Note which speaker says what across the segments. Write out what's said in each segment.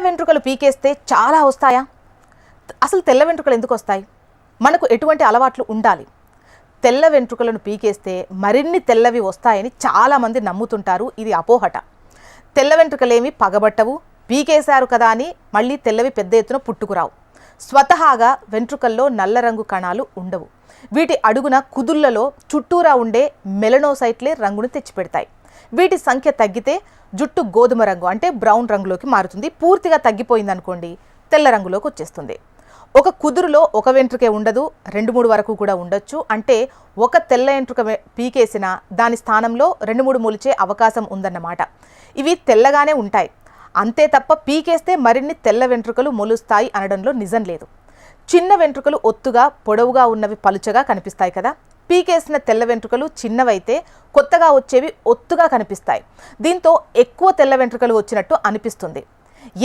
Speaker 1: వెంట్రుకలు పీకేస్తే చాలా వస్తాయా? అసలు తెల్ల వెంట్రుకలు ఎందుకు వస్తాయి? మనకు ఎటువంటి అలవాట్లు ఉండాలి? తెల్ల వెంట్రుకలను పీకేస్తే మరిన్ని తెల్లవి వస్తాయని చాలామంది నమ్ముతుంటారు. ఇది అపోహట. తెల్ల వెంట్రుకలేమి పగబట్టవు, పీకేశారు కదా అని మళ్ళీ తెల్లవి పెద్ద ఎత్తున పుట్టుకురావు. స్వతహాగా వెంట్రుకల్లో నల్ల రంగు కణాలు ఉండవు. వీటి అడుగున కుదుళ్లలో చుట్టూరా ఉండే మెలనోసైట్లే రంగును తెచ్చిపెడతాయి. వీటి సంఖ్య తగ్గితే జుట్టు గోధుమ రంగు అంటే బ్రౌన్ రంగులోకి మారుతుంది. పూర్తిగా తగ్గిపోయిందనుకోండి తెల్ల రంగులోకి వచ్చేస్తుంది. ఒక కుదురులో ఒక వెంట్రుకే ఉండదు, 2-3 వరకు కూడా ఉండొచ్చు. అంటే ఒక తెల్ల వెంట్రుక పీకేసిన దాని స్థానంలో 2-3 మొలిచే అవకాశం ఉందన్నమాట. ఇవి తెల్లగానే ఉంటాయి అంతే తప్ప పీకేస్తే మరిన్ని తెల్ల వెంట్రుకలు మొలుస్తాయి అనడంలో నిజం లేదు. చిన్న వెంట్రుకలు ఒత్తుగా పొడవుగా ఉన్నవి పలుచగా కనిపిస్తాయి కదా. పీకేసిన తెల్ల వెంట్రుకలు చిన్నవైతే కొత్తగా వచ్చేవి ఒత్తుగా కనిపిస్తాయి. దీంతో ఎక్కువ తెల్ల వెంట్రుకలు వచ్చినట్టు అనిపిస్తుంది.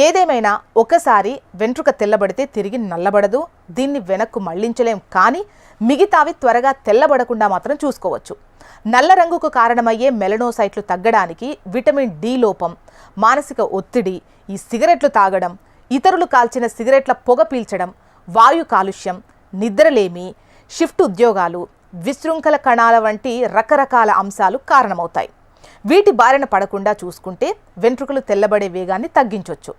Speaker 1: ఏదేమైనా ఒకసారి వెంట్రుక తెల్లబడితే తిరిగి నల్లబడదు. దీన్ని వెనక్కు మళ్లించలేం. కానీ మిగతావి త్వరగా తెల్లబడకుండా మాత్రం చూసుకోవచ్చు. నల్ల రంగుకు కారణమయ్యే మెలనోసైట్లు తగ్గడానికి విటమిన్ డి లోపం, మానసిక ఒత్తిడి, ఈ సిగరెట్లు తాగడం, ఇతరులు కాల్చిన సిగరెట్ల పొగ పీల్చడం, వాయు కాలుష్యం, నిద్రలేమి, షిఫ్ట్ ఉద్యోగాలు, విశృంఖల కణాల వంటి రకరకాల అంశాలు కారణమవుతాయి. వీటి బారిన పడకుండా చూసుకుంటే వెంట్రుకలు తెల్లబడే వేగాన్ని తగ్గించవచ్చు.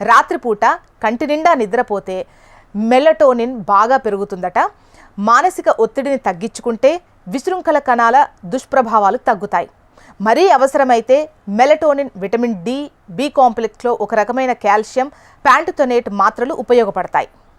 Speaker 1: రాత్రిపూట కంటి నిండా నిద్రపోతే మెలటోనిన్ బాగా పెరుగుతుందట. మానసిక ఒత్తిడిని తగ్గించుకుంటే విశృంఖల కణాల దుష్ప్రభావాలు తగ్గుతాయి. మరీ అవసరమైతే మెలటోనిన్, విటమిన్ డి, బి కాంప్లెక్స్లో ఒక రకమైన కాల్షియం, ప్యాంటోథెనేట్ మాత్రలు ఉపయోగపడతాయి.